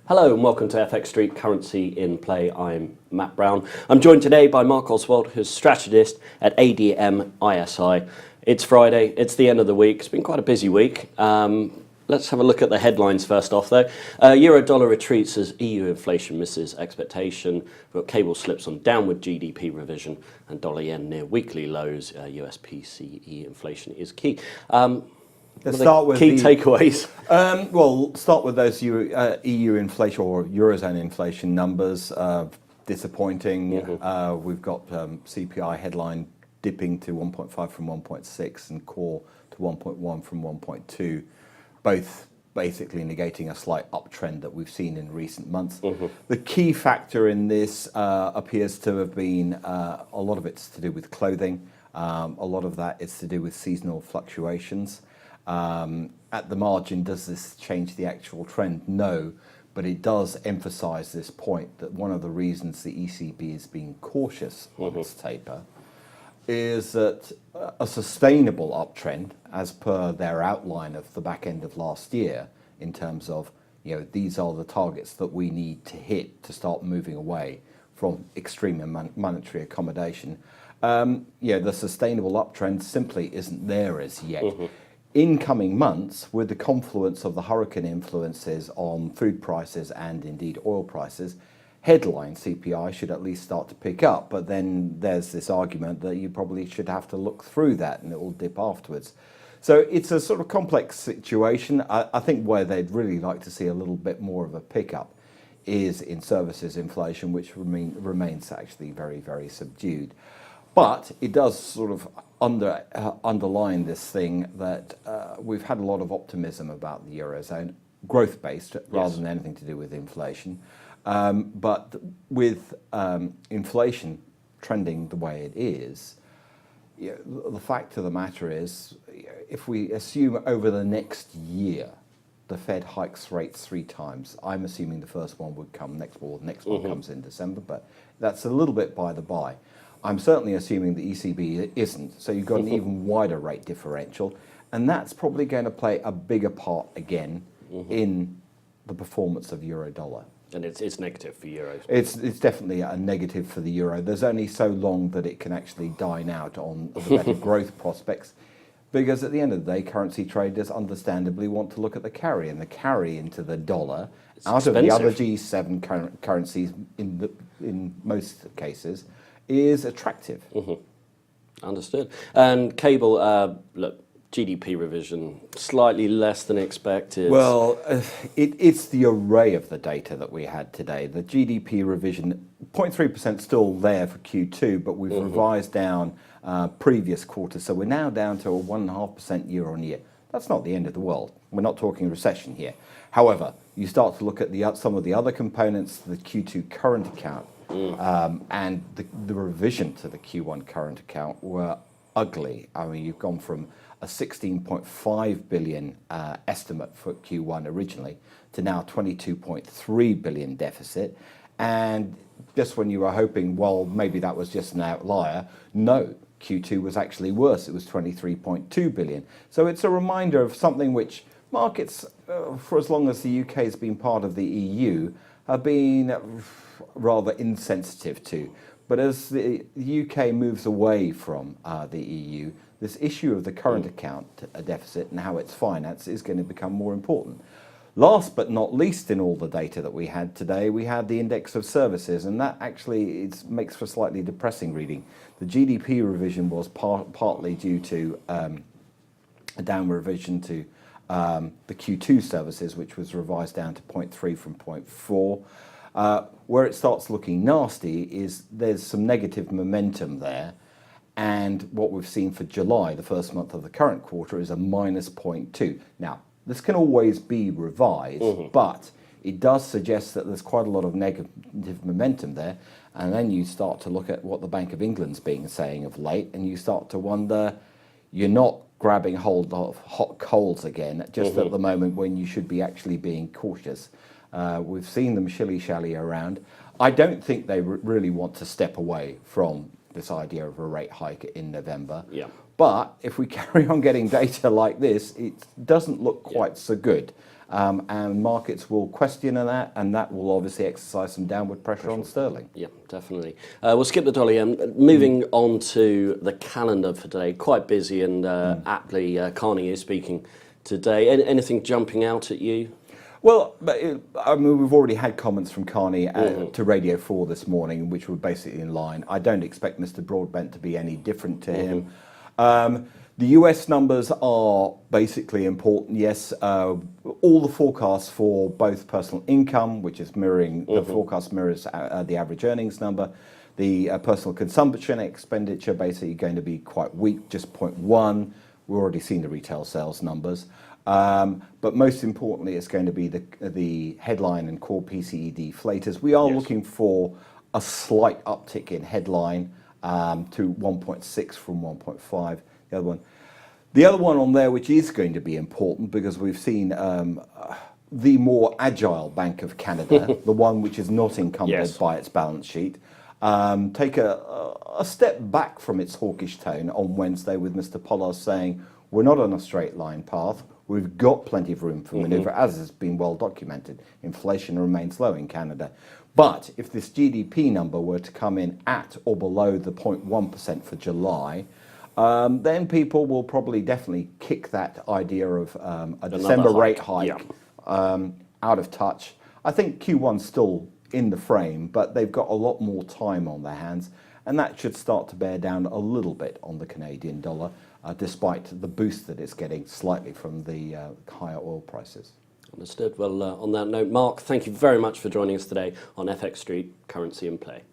Hello and welcome to FX Street Currency in Play. I'm Matt Brown. I'm joined today by Mark Oswald, who's strategist at ADM ISI. It's Friday, it's the end of the week. It's been quite a busy week. Let's have a look at the headlines first off though. Euro dollar retreats as EU inflation misses expectation. We've got cable slips on downward GDP revision and dollar yen near weekly lows. US PCE inflation is key. Let's start with key takeaways. Well, start with those EU inflation or Eurozone inflation numbers. Disappointing. We've got CPI headline dipping to 1.5 from 1.6 and core to 1.1 from 1.2, both basically negating a slight uptrend that we've seen in recent months. The key factor in this appears to have been a lot of it's to do with clothing. A lot of that is to do with seasonal fluctuations. At the margin, does this change the actual trend? No, but it does emphasize this point that one of the reasons the ECB is being cautious on its taper is that a sustainable uptrend, as per their outline of the back end of last year, in terms of, these are the targets that we need to hit to start moving away from extreme monetary accommodation. The sustainable uptrend simply isn't there as yet. In coming months, with the confluence of the hurricane influences on food prices and indeed oil prices, headline CPI should at least start to pick up. But then there's this argument that you probably should have to look through that and it will dip afterwards. So it's a sort of complex situation. I think where they'd really like to see a little bit more of a pickup is in services inflation, which remains actually very, very subdued. But it does sort of underline this thing that we've had a lot of optimism about the Eurozone, growth-based rather than anything to do with inflation. But with inflation trending the way it is, the fact of the matter is, if we assume over the next year, the Fed hikes rates 3 times, I'm assuming the first one would come next one comes in December, but that's a little bit by the by. I'm certainly assuming the ECB isn't, so you've got an even wider rate differential, and that's probably going to play a bigger part again in the performance of euro dollar. And it's negative for euros. It's definitely a negative for the euro. There's only so long that it can actually dine out on the better growth prospects, because at the end of the day, currency traders understandably want to look at the carry, and the carry into the dollar out of the other G7 currencies in most cases is attractive. Understood. And cable, look, GDP revision slightly less than expected. Well, it's the array of the data that we had today. The GDP revision, 0.3% still there for Q2, but we've revised down previous quarters. So we're now down to a 1.5% year on year. That's not the end of the world. We're not talking recession here. However, you start to look at some of the other components, the Q2 current account, and the revision to the Q1 current account were ugly. I mean, you've gone from a 16.5 billion estimate for Q1 originally to now 22.3 billion deficit. And just when you were hoping, well, maybe that was just an outlier, no, Q2 was actually worse. It was 23.2 billion. So it's a reminder of something which markets, for as long as the UK has been part of the EU, have been rather insensitive to. But as the UK moves away from the EU, this issue of the current account deficit and how it's financed is going to become more important. Last but not least in all the data that we had today, we had the index of services, and that actually makes for slightly depressing reading. The GDP revision was partly due to a downward revision to the Q2 services, which was revised down to 0.3 from 0.4. Where it starts looking nasty is there's some negative momentum there. And what we've seen for July, the first month of the current quarter, is a minus 0.2. Now, this can always be revised, but it does suggest that there's quite a lot of negative momentum there. And then you start to look at what the Bank of England's been saying of late, and you start to wonder, you're not grabbing hold of hot coals again, just at the moment when you should be actually being cautious. We've seen them shilly-shally around. I don't think they really want to step away from this idea of a rate hike in November. But if we carry on getting data like this, it doesn't look quite so good. and markets will question that, and that will obviously exercise some downward pressure on sterling. Yeah, definitely. We'll skip the dollar. Moving on to the calendar for today, quite busy, and aptly, Carney is speaking today. Anything jumping out at you? Well, I mean, we've already had comments from Carney to Radio 4 this morning, which were basically in line. I don't expect Mr. Broadbent to be any different to him. The US numbers are basically important, yes. All the forecasts for both personal income, which is mirroring, the forecast mirrors the average earnings number. The personal consumption expenditure basically going to be quite weak, just 0.1. We've already seen the retail sales numbers. But most importantly, it's going to be the headline and core PCE deflators. We are looking for a slight uptick in headline to 1.6 from 1.5. The other one on there, which is going to be important because we've seen the more agile Bank of Canada, the one which is not encumbered by its balance sheet, take a step back from its hawkish tone on Wednesday with Mr. Pollard saying, we're not on a straight line path. We've got plenty of room for manoeuvre, as has been well documented. Inflation remains low in Canada. But if this GDP number were to come in at or below the 0.1% for July, then people will probably definitely kick that idea of a December rate hike out of touch. I think Q1's still in the frame, but they've got a lot more time on their hands, and that should start to bear down a little bit on the Canadian dollar, despite the boost that it's getting slightly from the higher oil prices. Understood. Well, on that note, Mark, thank you very much for joining us today on FX Street Currency in Play.